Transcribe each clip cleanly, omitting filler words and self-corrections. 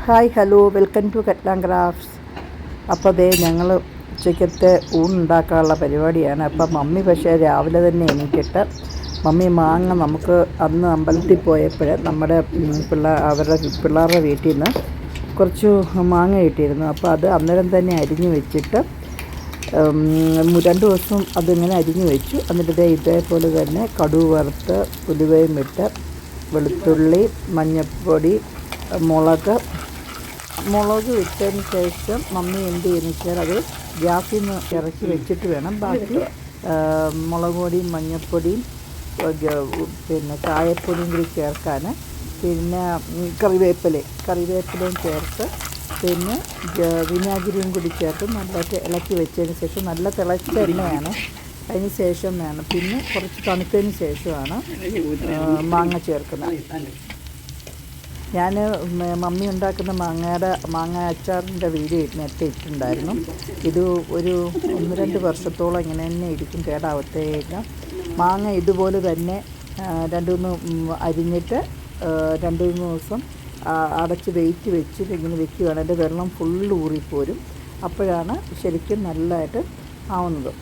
Hi hello welcome to Catlan crafts. അപ്പോൾ അതേ ഞങ്ങൾ ഉച്ചയ്ക്കത്തെ ഊണുണ്ടാക്കാനുള്ള പരിപാടിയാണ്. അപ്പം മമ്മി പക്ഷേ രാവിലെ തന്നെ എണീറ്റിട്ട് മമ്മി മാങ്ങ നമുക്ക് അന്ന് അമ്പലത്തിൽ പോയപ്പോൾ നമ്മുടെ അവരുടെ പിള്ളേരുടെ വീട്ടിൽ നിന്ന് കുറച്ച് മാങ്ങ കിട്ടിയിരുന്നു. അപ്പോൾ അത് അന്നേരം തന്നെ അരിഞ്ഞു വെച്ചിട്ട് 2 ദിവസം അതിങ്ങനെ അരിഞ്ഞു വെച്ചു. എന്നിട്ട് ഇതേപോലെ തന്നെ കടുക് വറുത്ത് ഉലുവയും ഇട്ട് വെളുത്തുള്ളി, മഞ്ഞൾപ്പൊടി, മുളക് ഇട്ടതിന് ശേഷം മമ്മി എന്ത് ചെയ്യുന്നു വെച്ചാൽ അത് ഗ്യാസിൽ നിന്ന് ഇറക്കി വെച്ചിട്ട് വേണം ബാക്കി മുളക് പൊടിയും മഞ്ഞൾപ്പൊടിയും പിന്നെ കായപ്പൊടിയും കൂടി ചേർക്കാൻ. പിന്നെ കറിവേപ്പിലയും ചേർത്ത് പിന്നെ വിനാഗിരിയും കൂടി ചേർത്ത് നല്ലതായിട്ട് ഇളക്കി വെച്ചതിന് ശേഷം നല്ല തിളച്ച എണ്ണയാണ് അതിന് ശേഷം വേണം. പിന്നെ കുറച്ച് തണുത്തതിന് ശേഷമാണ് മാങ്ങ ചേർക്കുന്നത്. ഞാൻ മമ്മി ഉണ്ടാക്കുന്ന മാങ്ങ അച്ചാറിൻ്റെ വീഡിയോ നേരത്തെ ഇട്ടിട്ടുണ്ടായിരുന്നു. ഇത് ഒരു 1-2 വർഷത്തോളം ഇങ്ങനെ തന്നെ ഇരിക്കും, കേടാവത്തേക്കാം. മാങ്ങ ഇതുപോലെ തന്നെ 2-3 അരിഞ്ഞിട്ട് 2-3 ദിവസം അടച്ച് വെയിറ്റ് വെച്ചിട്ട് ഇങ്ങനെ വെക്കുകയാണ്. അതിൻ്റെ വെള്ളം ഫുള്ള് ഊറിപ്പോരും. അപ്പോഴാണ് ശരിക്കും നല്ലതായിട്ട് ആവുന്നത്.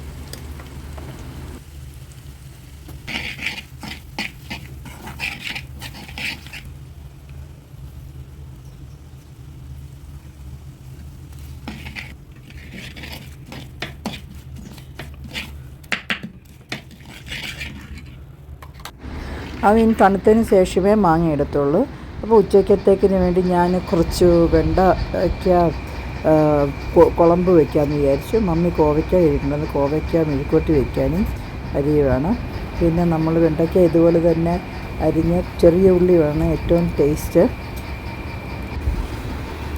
അതിന് തണുത്തതിന് ശേഷമേ മാങ്ങ എടുത്തുള്ളൂ. അപ്പോൾ ഉച്ചക്കത്തേക്കിന് വേണ്ടി ഞാൻ കുറച്ച് വെണ്ടയ്ക്ക കുളമ്പ് വയ്ക്കാമെന്ന് വിചാരിച്ചു. മമ്മി കോവയ്ക്ക കഴിക്കുന്നുണ്ടെന്ന് കോവയ്ക്ക മെഴുക്കുവരട്ടി വയ്ക്കാനും അരിയുവാണ്. പിന്നെ നമ്മൾ വെണ്ടയ്ക്ക ഇതുപോലെ തന്നെ അരിഞ്ഞ് ചെറിയ ഉള്ളി വേണം ഏറ്റവും ടേസ്റ്റ്.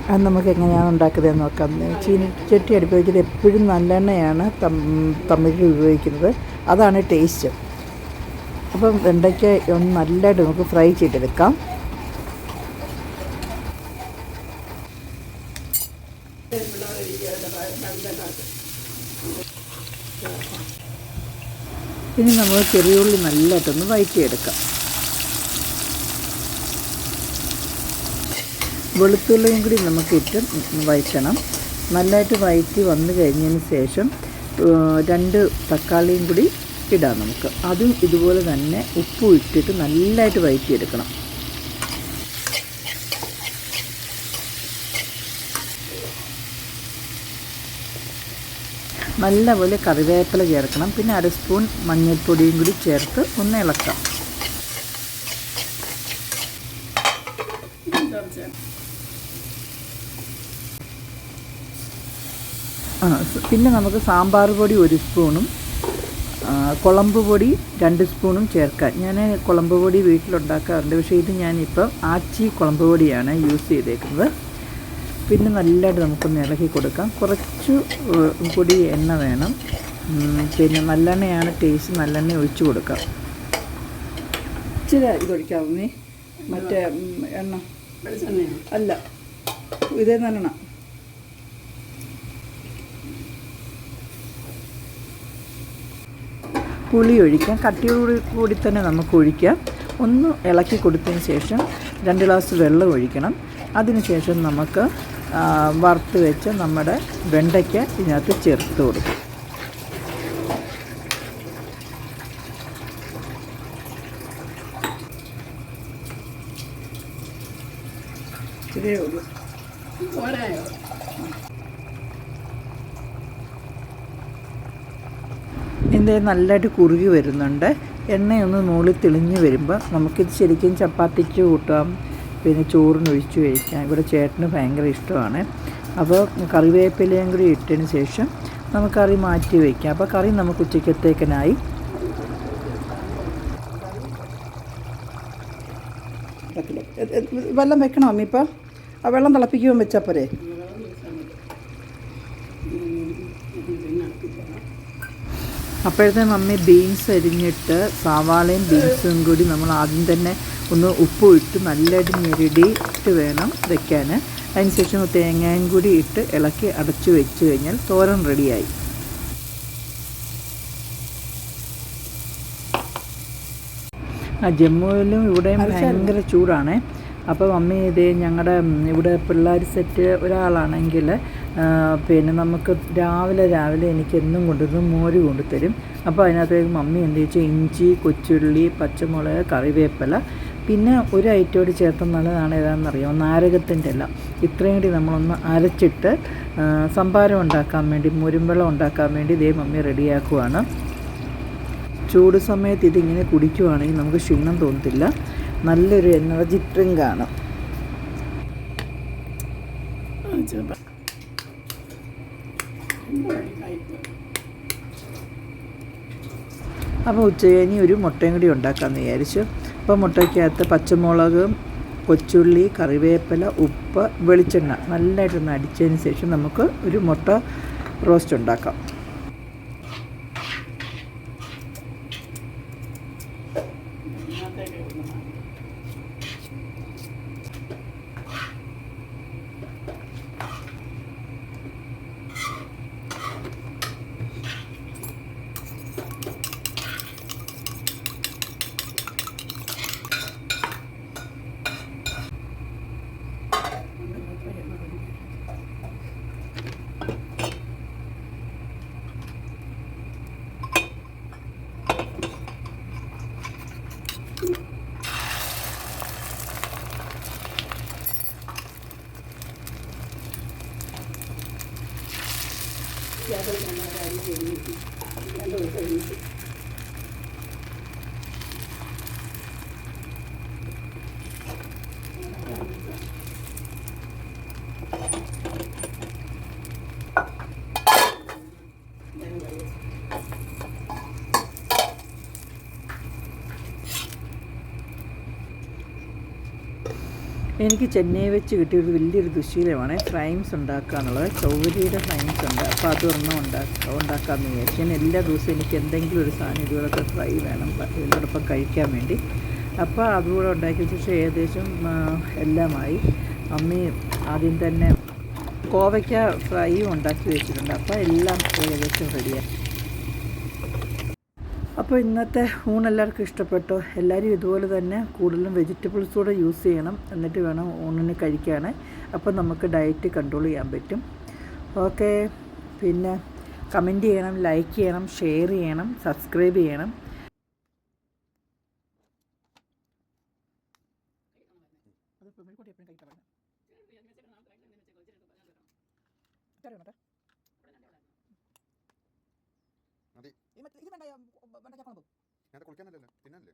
അത് നമുക്ക് എങ്ങനെയാണ് ഉണ്ടാക്കുന്നതെന്ന് നോക്കാം. ചീനിച്ചട്ടി അടുപ്പ് വയ്ക്കുന്നത് എപ്പോഴും നല്ലെണ്ണയാണ് തമിഴിൽ ഉപയോഗിക്കുന്നത്, അതാണ് ടേസ്റ്റ്. അപ്പം വെണ്ടയ്ക്ക ഒന്ന് നല്ലതായിട്ട് നമുക്ക് ഫ്രൈ ചെയ്തെടുക്കാം. ഇനി നമ്മൾ ചെറിയ ഉള്ളി നല്ലതായിട്ടൊന്ന് വഴറ്റിയെടുക്കാം. വെളുത്തുള്ളിയും കൂടി നമുക്കിട്ട് വഴറ്റണം. നല്ലതായിട്ട് വഴറ്റി വന്നു കഴിഞ്ഞതിന് ശേഷം 2 തക്കാളിയും കൂടി ഇടാം നമുക്ക്. അതും ഇതുപോലെ തന്നെ ഉപ്പും ഇട്ടിട്ട് നല്ലതായിട്ട് വഴറ്റിയെടുക്കണം. നല്ലപോലെ കറിവേപ്പില ചേർക്കണം. പിന്നെ 1 സ്പൂൺ മഞ്ഞൾപ്പൊടിയും കൂടി ചേർത്ത് ഒന്ന് ഇളക്കാം. പിന്നെ നമുക്ക് സാമ്പാർ പൊടി 1 സ്പൂണും കുളമ്പ് പൊടി 2 സ്പൂണും ചേർക്കാം. ഞാൻ കുളമ്പ് പൊടി വീട്ടിലുണ്ടാക്കാറുണ്ട്, പക്ഷേ ഇത് ഞാനിപ്പം ആച്ചി കുളമ്പ് പൊടിയാണ് യൂസ് ചെയ്തേക്കുന്നത്. പിന്നെ നല്ലതായിട്ട് നമുക്കൊന്ന് ഇളക്കി കൊടുക്കാം. കുറച്ച് കൂടി എണ്ണ വേണം. പിന്നെ നല്ലെണ്ണയാണ് ടേസ്റ്റ്, നല്ലെണ്ണ ഒഴിച്ച് കൊടുക്കാം. ഇച്ചിരി ഇതൊഴിക്കാവുന്നേ, മറ്റേ എണ്ണ അല്ല, ഇതേ നല്ലെണ്ണ. പുളി ഒഴിക്കാം, കട്ടിയോടുകൂടി തന്നെ നമുക്ക് ഒഴിക്കാം. ഒന്ന് ഇളക്കി കൊടുത്തതിന് ശേഷം 2 ഗ്ലാസ് വെള്ളം ഒഴിക്കണം. അതിനുശേഷം നമുക്ക് വറുത്ത് വെച്ച് നമ്മുടെ വെണ്ടയ്ക്ക ഇതിനകത്ത് ചേർത്ത് കൊടുക്കും. ഇതിൻ്റെ നല്ലതായിട്ട് കുറുകി വരുന്നുണ്ട്. എണ്ണയൊന്ന് മുകളിൽ തെളിഞ്ഞ് വരുമ്പോൾ നമുക്കിത് ശരിക്കും ചപ്പാത്തിക്ക് കൂട്ടാം, പിന്നെ ചോറിന് ഒഴിച്ച് കഴിക്കാം. ഇവിടെ ചേട്ടന് ഭയങ്കര ഇഷ്ടമാണ്. അപ്പോൾ കറിവേപ്പിലയും കൂടി ഇട്ടതിന് ശേഷം നമുക്ക് കറി മാറ്റി വയ്ക്കാം. അപ്പോൾ കറി നമുക്ക് ഉച്ചക്കത്തേക്കിനായി. വെള്ളം വെക്കണോ അമ്മ? ഇപ്പോൾ ആ വെള്ളം തിളപ്പിക്കുമ്പോൾ വെച്ചാൽ പോരെ? അപ്പോഴത്തെ മമ്മി ബീൻസ് അരിഞ്ഞിട്ട് സവാളയും ബീൻസും കൂടി നമ്മൾ ആദ്യം തന്നെ ഒന്ന് ഉപ്പും ഇട്ട് നല്ലതായിട്ട് ഞെരടിയിട്ട് വേണം വയ്ക്കാൻ. അതിനുശേഷം തേങ്ങയും കൂടി ഇട്ട് ഇളക്കി അടച്ചു വെച്ച് കഴിഞ്ഞാൽ തോരൻ റെഡിയായി. ജമ്മുവിലും ഇവിടെയും ഭയങ്കര ചൂടാണ്. അപ്പോൾ മമ്മി ഇതേ ഞങ്ങളുടെ ഇവിടെ പിള്ളേർ സെറ്റ് ഒരാളാണെങ്കിൽ പിന്നെ നമുക്ക് രാവിലെ എനിക്ക് എന്നും കൊണ്ടുവരും മോര് കൊണ്ടുതരും. അപ്പോൾ അതിനകത്തേക്ക് മമ്മി എന്ത് വെച്ചാൽ ഇഞ്ചി, കൊച്ചുള്ളി, പച്ചമുളക്, കറിവേപ്പില, പിന്നെ ഒരു ഐറ്റോട് ചേർത്ത് നല്ലതാണ് ഏതാണെന്നറിയാമോ, നാരകത്തിൻ്റെ ഇല. ഇത്രയും കൂടി നമ്മളൊന്ന് അരച്ചിട്ട് സംഭാരം ഉണ്ടാക്കാൻ വേണ്ടി, മുരുമ്പെള്ളം ഉണ്ടാക്കാൻ വേണ്ടി ഇതേ മമ്മി റെഡിയാക്കുവാണ്. ചൂട് സമയത്ത് ഇതിങ്ങനെ കുടിക്കുവാണെങ്കിൽ നമുക്ക് ക്ഷീണം തോന്നത്തില്ല. നല്ലൊരു എനർജി ഡ്രിങ്കാണ്. അപ്പോൾ ഉച്ചകഴിഞ്ഞ് ഒരു മുട്ടയും കൂടി ഉണ്ടാക്കാമെന്ന് വിചാരിച്ചു. അപ്പോൾ മുട്ടയ്ക്കകത്ത് പച്ചമുളക്, കൊച്ചുള്ളി, കറിവേപ്പില, ഉപ്പ്, വെളിച്ചെണ്ണ നല്ലതായിട്ടൊന്ന് അടിച്ചതിന് ശേഷം നമുക്ക് ഒരു മുട്ട റോസ്റ്റ് ഉണ്ടാക്കാം. എനിക്ക് ചെന്നൈ വെച്ച് കിട്ടിയൊരു വലിയൊരു ദുശീലമാണ് ഫ്രൈംസ് ഉണ്ടാക്കുക എന്നുള്ളത്. ചൗവരിയുടെ ഫ്രൈംസ് ഉണ്ട്. അപ്പോൾ അതൊരെണ്ണം ഉണ്ടാക്കാമെന്ന് വിചാരിച്ചു. ഞാൻ എല്ലാ ദിവസവും എനിക്ക് എന്തെങ്കിലും ഒരു സാധനം ഇതുപോലത്തെ ഫ്രൈ വേണം ഇതിനോടൊപ്പം കഴിക്കാൻ വേണ്ടി. അപ്പോൾ അതുകൂടെ ഉണ്ടാക്കി വെച്ച് ഏകദേശം എല്ലാമായി. അമ്മി ആദ്യം തന്നെ കോവയ്ക്ക ഫ്രൈയും ഉണ്ടാക്കി വെച്ചിട്ടുണ്ട്. അപ്പോൾ എല്ലാം ഏകദേശം റെഡിയായി. അപ്പോൾ ഇന്നത്തെ ഊണ് എല്ലാവർക്കും ഇഷ്ടപ്പെട്ടോ? എല്ലാവരും ഇതുപോലെ തന്നെ കൂടുതലും വെജിറ്റബിൾസ് കൂടെ യൂസ് ചെയ്യണം, എന്നിട്ട് വേണം ഊണിന് കഴിക്കാൻ. അപ്പോൾ നമുക്ക് ഡയറ്റ് കൺട്രോൾ ചെയ്യാൻ പറ്റും. ഓക്കെ, പിന്നെ കമൻറ്റ് ചെയ്യണം, ലൈക്ക് ചെയ്യണം, ഷെയർ ചെയ്യണം, സബ്സ്ക്രൈബ് ചെയ്യണം. ഞാൻ കുളിക്കാനല്ലല്ലോ, തിന്നാനല്ലേ?